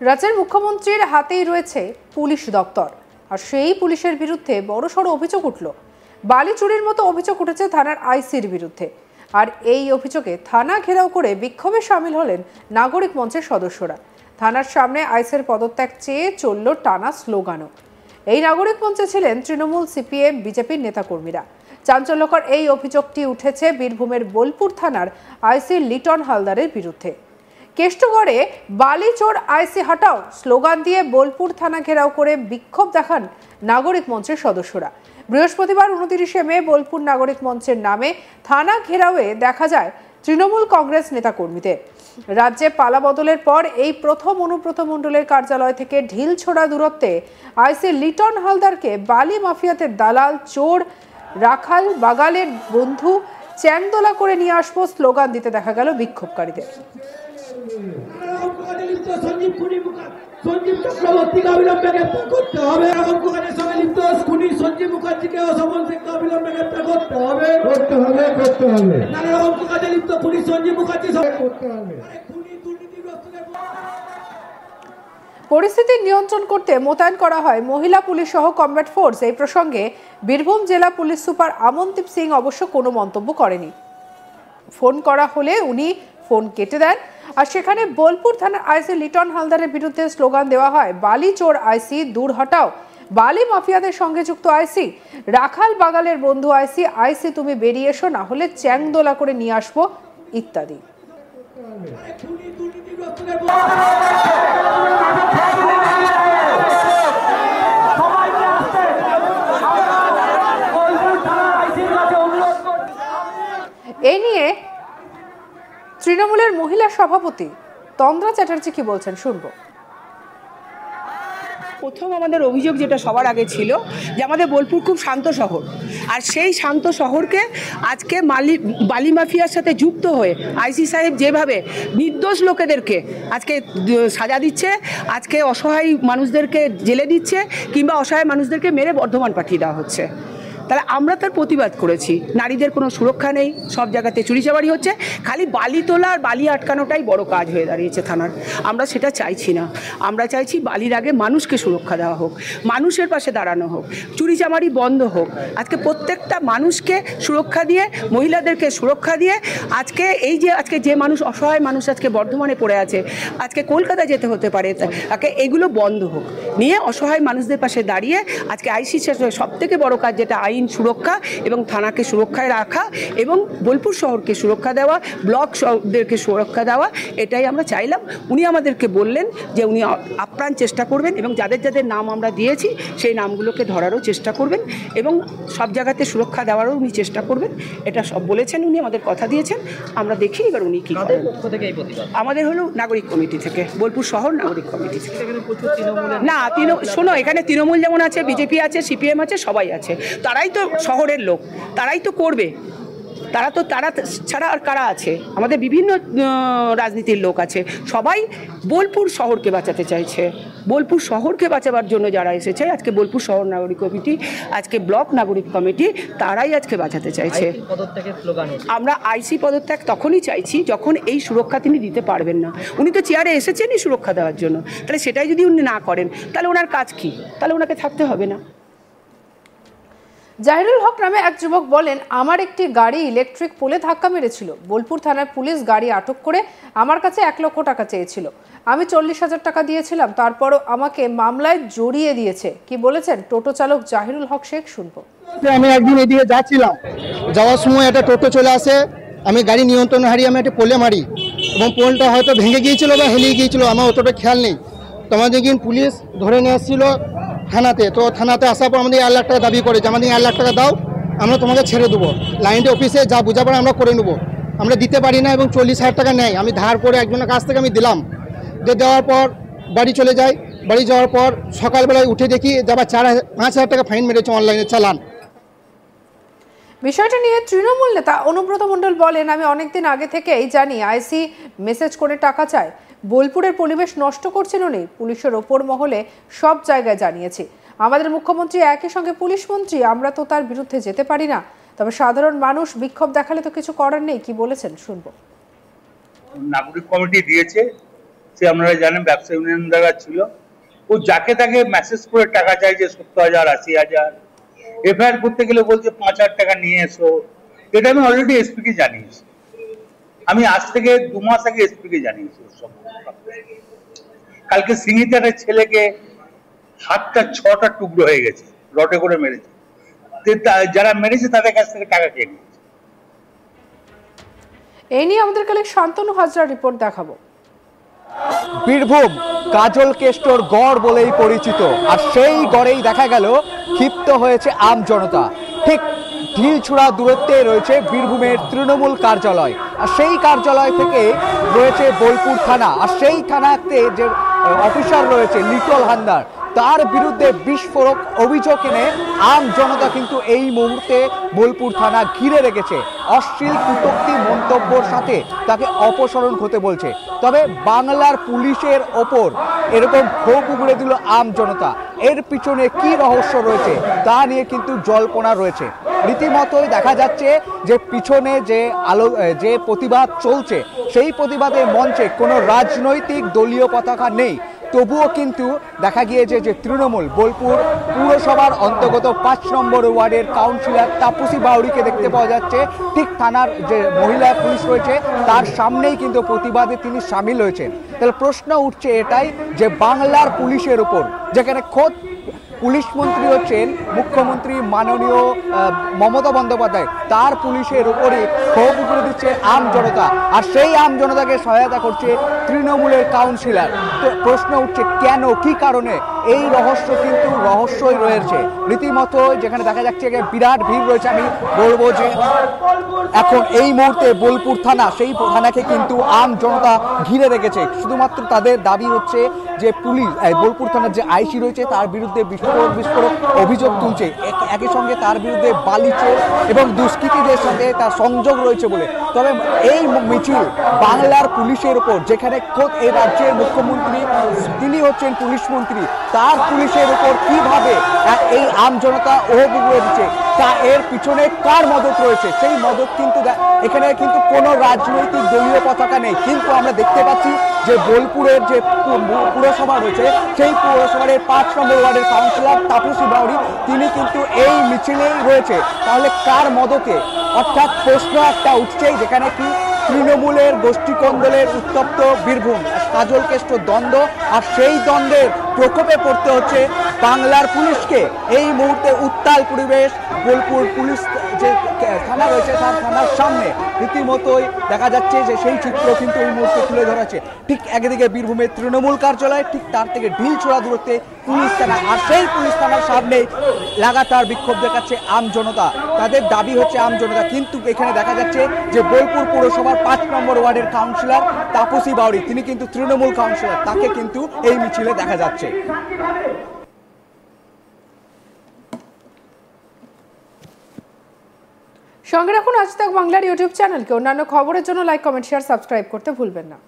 রাজ্যের মুখ্যমন্ত্রীর হাতেই রয়েছে পুলিশ দপ্তর, আর সেই পুলিশের বিরুদ্ধে বড়সড় অভিযোগ উঠল। বালি চুরির মতো অভিযোগ উঠেছে থানার আইসির বিরুদ্ধে, আর এই অভিযোগে থানা ঘেরাও করে বিক্ষোভে সামিল হলেন নাগরিক মঞ্চের সদস্যরা। থানার সামনে আইসির পদত্যাগ চেয়ে চলল টানা স্লোগানও। এই নাগরিক মঞ্চে ছিলেন তৃণমূল, সিপিএম, বিজেপির নেতাকর্মীরা। চাঞ্চল্যকর এই অভিযোগটি উঠেছে বীরভূমের বোলপুর থানার আইসি লিটন হালদারের বিরুদ্ধে। কেষ্টগড়ে বালি চোর আইসি হটাও স্লোগান দিয়ে বোলপুর থানা ঘেরাও করে বিক্ষোভ দেখান নাগরিক মঞ্চের সদস্যরা। বৃহস্পতিবার 29শে মে বোলপুর নাগরিক মঞ্চের নামে থানা ঘেরাওয়ে দেখা যায় তৃণমূল কংগ্রেস নেতাকর্মীদের। রাজ্যে পালা বদলের পর এই প্রথম অনুব্রত মণ্ডলের কার্যালয় থেকে ঢিল ছোড়া দূরত্বে আইসি লিটন হালদারকে বালি মাফিয়াতে দালাল, চোর, রাখাল, বাগালের বন্ধু, চ্যাংদোলা করে নিয়ে আসবো স্লোগান দিতে দেখা গেল বিক্ষোভকারীদের। সঞ্জীব চক্রবর্তীকে অবিলম্বে গ্রেপ্তার করতে হবে। সঙ্গে লিপ্ত খুনি সঞ্জীব মুখার্জিকে অসমন থেকে অবিলম্বে গ্রেপ্তার করতে হবে। নানা রকম কাজে লিপ্ত খুনি সঞ্জীব মুখার্জি করতে হবে। পরিস্থিতি নিয়ন্ত্রণ করতে মোতায়েন করা হয় মহিলা পুলিশ সহ কমব্যাট ফোর্স। এই প্রসঙ্গে বীরভূম জেলা পুলিশ সুপার আমনদীপ সিং অবশ্য কোনো মন্তব্য করেনি। ফোন করা হলে উনি ফোন কেটে দেন, আর সেখানে বোলপুর থানার আইসি লিটন হালদারের বিরুদ্ধে স্লোগান দেওয়া হয়, বালি চোর আইসি দূর হটাও, বালি মাফিয়াদের সঙ্গে যুক্ত আইসি, রাখাল বাগালের বন্ধু আইসি, আইসি তুমি বেরিয়ে এসো, না হলে চ্যাংদোলা করে নিয়ে আসবো ইত্যাদি। এই নিয়ে তৃণমূলের মহিলা সভাপতি তন্দ্রা চ্যাটার্জি কি বলছেন শুনবো। প্রথম আমাদের অভিযোগ যেটা সবার আগে ছিল যে আমাদের বোলপুর খুব শান্ত শহর, আর সেই শান্ত শহরকে আজকে বালি মাফিয়ার সাথে যুক্ত হয়ে আইসি সাহেব যেভাবে নির্দোষ লোকেদেরকে আজকে সাজা দিচ্ছে, আজকে অসহায় মানুষদেরকে জেলে দিচ্ছে, কিংবা অসহায় মানুষদেরকে মেরে বর্ধমান পাঠিয়ে দেওয়া হচ্ছে, তাহলে আমরা তার প্রতিবাদ করেছি। নারীদের কোনো সুরক্ষা নেই, সব জায়গাতে চুরিচামারি হচ্ছে, খালি বালি তোলা আর বালি আটকানোটাই বড় কাজ হয়ে দাঁড়িয়েছে থানার। আমরা সেটা চাইছি না, আমরা চাইছি বালির আগে মানুষকে সুরক্ষা দেওয়া হোক, মানুষের পাশে দাঁড়ানো হোক, চুরিচামারি বন্ধ হোক। আজকে প্রত্যেকটা মানুষকে সুরক্ষা দিয়ে, মহিলাদেরকে সুরক্ষা দিয়ে আজকে এই যে আজকে যে মানুষ অসহায় মানুষ আজকে বর্ধমানে পড়ে আছে, আজকে কলকাতা যেতে হতে পারে, তাকে এগুলো বন্ধ হোক, নিয়ে অসহায় মানুষদের পাশে দাঁড়িয়ে আজকে আইসি সব থেকে বড় কাজ যেটা আইন সুরক্ষা এবং থানাকে সুরক্ষায় রাখা এবং বোলপুর শহরকে সুরক্ষা দেওয়া, ব্লক শহরদেরকে সুরক্ষা দেওয়া, এটাই আমরা চাইলাম। উনি আমাদেরকে বললেন যে উনি আপ্রাণ চেষ্টা করবেন এবং যাদের যাদের নাম আমরা দিয়েছি সেই নামগুলোকে ধরারও চেষ্টা করবেন এবং সব জায়গাতে সুরক্ষা দেওয়ারও উনি চেষ্টা করবেন। এটা সব বলেছেন, উনি আমাদের কথা দিয়েছেন, আমরা দেখি এবার উনি কী করেন। আমাদের হলো নাগরিক কমিটি থেকে, বোলপুর শহর নাগরিক কমিটি থেকে। না শোনো, এখানে তৃণমূল যেমন আছে, বিজেপি আছে, সিপিএম আছে, সবাই আছে। তারাই তো শহরের লোক, তারাই তো করবে, তারা ছাড়া আর কারা আছে? আমাদের বিভিন্ন রাজনীতির লোক আছে, সবাই বোলপুর শহরকে বাঁচাতে চাইছে। বোলপুর শহরকে বাঁচাবার জন্য যারা এসেছে আজকে বোলপুর শহর নাগরিক কমিটি, আজকে ব্লক নাগরিক কমিটি, তারাই আজকে বাঁচাতে চাইছে। আমরা আইসি পদত্যাগ তখনই চাইছি যখন এই সুরক্ষা তিনি দিতে পারবেন না। উনি তো চেয়ারে এসেছেনই সুরক্ষা দেওয়ার জন্য, তাহলে সেটাই যদি উনি না করেন তাহলে ওনার কাজ কি? তাহলে ওনাকে থাকতে হবে না। জাহিরুল হক নামে এক যুবক বলেন, আমার একটি গাড়ি ইলেকট্রিক পোলে ধাক্কা মেরেছিল। বোলপুর থানার পুলিশ গাড়ি আটক করে আমার কাছে 1 লক্ষ টাকা চেয়েছিল। আমি 40,000 টাকা দিয়েছিলাম, তারপরও আমাকে মামলায় জড়িয়ে দিয়েছে। কি বলেছেন টোটো চালক জাহিরুল হক শেখ শুনবো। আমি একদিন এদিকে যাচ্ছিলাম, যাওয়ার সময় একটা টোটো চলে আসে, আমি গাড়ি নিয়ন্ত্রণ হারিয়ে আমি একটা পোলে মারি এবং পোলটা হয়তো ভেঙে গিয়েছিল বা হেলিয়ে গিয়েছিল, আমার অতটা খেয়াল নেই। তো আমাদের পুলিশ ধরে নিয়ে এসেছিল থানাতে। তো থানাতে আসার পর আমাদের 1 লাখ টাকা দাবি করে যে আমাদের 1 লাখ টাকা দাও, আমরা তোমাকে ছেড়ে দেবো। লাইনটা অফিসে যা বোঝাপড়া আমরা করে নেবো। আমরা দিতে পারি না এবং 40,000 টাকা নেয়। আমি ধার করে একজনের কাছ থেকে আমি দিলাম, দেওয়ার পর বাড়ি চলে যাই। বাড়ি যাওয়ার পর সকালবেলায় উঠে দেখি যে আবার 5,000 টাকা ফাইন মেরেছে অনলাইনে চালান। বিষয়টা নিয়ে তৃণমূল নেতা অনুব্রত মণ্ডল বলেন, আমি অনেকদিন আগে থেকেই জানি আইসি মেসেজ করে টাকা চায়। বোলপুরের পরিবেশ নষ্ট করছেন উনি। পুলিশের ওপর মহলে সব জায়গায় জানিয়েছি। আমাদের মুখ্যমন্ত্রী একই সঙ্গে পুলিশ মন্ত্রী, আমরা তো তার বিরুদ্ধে যেতে পারি না। তবে সাধারণ মানুষ বিক্ষোভ দেখালে তো কিছু করার নেই। কি বলেছেন শুনবো। নাগরিক কমিটি দিয়েছে, সে আপনারা জানেন ব্যবসা ইউনিয়ন দ্বারা ছিল, ও যাকে তাকে মেসেজ করে টাকা চাইছে 70,000 80,000, এফআইআর করতে গেলে বলছে 5,000 টাকা নিয়ে এসো। এটা আমি অলরেডি এসপি কে জানিয়েছি, আমি আজ থেকে 2 মাস আগে এসপি কে জানিয়েছি। কালকে সিঙ্গিতে একটা ছেলেকে হাতটা 6টা টুকরো হয়ে গেছে, রটে করে মেরেছে, যারা মেরেছে তাদের কাছ থেকে টাকা খেয়ে নিয়েছে। এই নিয়ে আমাদের কালেক্ট শান্তনু হাজরা রিপোর্ট দেখাবো। বীরভূম কাজল কেষ্টর গড় বলেই পরিচিত, আর সেই গড়েই দেখা গেল ক্ষিপ্ত হয়েছে আম জনতা। ঠিক ঢিলছুড়া দূরত্বে রয়েছে বীরভূমের তৃণমূল কার্যালয়, আর সেই কার্যালয় থেকে রয়েছে বোলপুর থানা, আর সেই থানাতে যে অফিসার রয়েছে লিটল হালদার, তার বিরুদ্ধে বিস্ফোরক অভিযোগ এনে আম জনতা কিন্তু এই মুহূর্তে বোলপুর থানা ঘিরে রেখেছে। অশ্লীল কটূক্তি মন্তব্যের সাথে তাকে অপসারণ হতে বলছে। তবে বাংলার পুলিশের ওপর এরকম ক্ষোভ উগড়ে দিল আম জনতা। এর পিছনে কি রহস্য রয়েছে তা নিয়ে কিন্তু জল্পনা রয়েছে। রীতিমতোই দেখা যাচ্ছে যে পিছনে যে প্রতিবাদ চলছে, সেই প্রতিবাদের মঞ্চে কোনো রাজনৈতিক দলীয় পতাকা নেই। তবুও কিন্তু দেখা গিয়েছে যে তৃণমূল বোলপুর পুরসভার অন্তর্গত 5 নম্বর ওয়ার্ডের কাউন্সিলর তাপসী বাউরিকে দেখতে পাওয়া যাচ্ছে। ঠিক থানার যে মহিলা পুলিশ রয়েছে তার সামনেই কিন্তু প্রতিবাদে তিনি সামিল হয়েছেন। তাহলে প্রশ্ন উঠছে এটাই যে বাংলার পুলিশের উপর, যেখানে খোদ পুলিশ মন্ত্রী হচ্ছেন মুখ্যমন্ত্রী মাননীয় মমতা বন্দ্যোপাধ্যায়, তার পুলিশের উপরে ক্ষোভ উগড়ে দিচ্ছে আম জনতা, আর সেই আম জনতাকে সহায়তা করছে তৃণমূলের কাউন্সিলর। তো প্রশ্ন উঠছে কেন, কি কারণে? এই রহস্য কিন্তু রহস্যই রয়েছে রীতিমতো, যেখানে দেখা যাচ্ছে বিরাট ভিড় রয়েছে। আমি বলবো যে এখন এই মুহূর্তে বোলপুর থানা, সেই থানাকে কিন্তু আম জনতা ঘিরে রেখেছে। শুধুমাত্র তাদের দাবি হচ্ছে যে পুলিশ বোলপুর থানার যে আইসি রয়েছে তার বিরুদ্ধে বিস্ফোরক অভিযোগ তুলছে, একই সঙ্গে তার বিরুদ্ধে বালিচোর এবং দুষ্কৃতীদের সাথে তার সংযোগ রয়েছে বলে। তবে এই মিছিল বাংলার পুলিশের উপর, যেখানে খোদ এই রাজ্যের মুখ্যমন্ত্রী তিনি হচ্ছেন পুলিশ মন্ত্রী, তার পুলিশের উপর কিভাবে এই আম জনতা ওহ উগড়ে দিচ্ছে, তা এর পিছনে কার মদত রয়েছে? সেই মদত কিন্তু এখানে কিন্তু কোনো রাজনৈতিক দলীয় পতাকা নেই। কিন্তু আমরা দেখতে পাচ্ছি যে বোলপুরের যে পুরসভা রয়েছে সেই পুরসভার 5 নম্বর ওয়ার্ডের কাউন্সিলর তাপসী বাউরি তিনি কিন্তু এই মিছিলেই রয়েছে। তাহলে কার মদতে? অর্থাৎ প্রশ্ন একটা উঠছেই, যেখানে কি তৃণমূলের গোষ্ঠীকন্দলের উত্তপ্ত বীরভূম কাজল কেষ্ট দ্বন্দ্ব, আর সেই দ্বন্দ্বের প্রকোপে পড়তে হচ্ছে বাংলার পুলিশকে। এই মুহূর্তে উত্তাল পরিবেশ বোলপুর পুলিশ যে থানা রয়েছে তার থানার সামনে। রীতিমতোই দেখা যাচ্ছে যে সেই চিত্র কিন্তু এই মুহূর্তে তুলে ধরেছে। ঠিক একদিকে বীরভূমের তৃণমূল কার্যালয়, ঠিক তার থেকে ঢিলছোড়া দূরত্বে পুলিশ থানা, আর সেই পুলিশ থানার সামনে লাগাতার বিক্ষোভ দেখাচ্ছে আম জনতা। তাদের দাবি হচ্ছে আম জনতা, কিন্তু এখানে দেখা যাচ্ছে যে বোলপুর পৌরসভার 5 নম্বর ওয়ার্ডের কাউন্সিলর তাপসী বাউরি তিনি কিন্তু তৃণমূল কাউন্সিলর, তাকে কিন্তু এই মিছিলে দেখা যাচ্ছে। সঙ্গে রাখুন আজ তাক বাংলার ইউটিউব চ্যানেলকে। অন্যান্য খবরের জন্য লাইক, কমেন্ট, শেয়ার, সাবস্ক্রাইব করতে ভুলবেন না।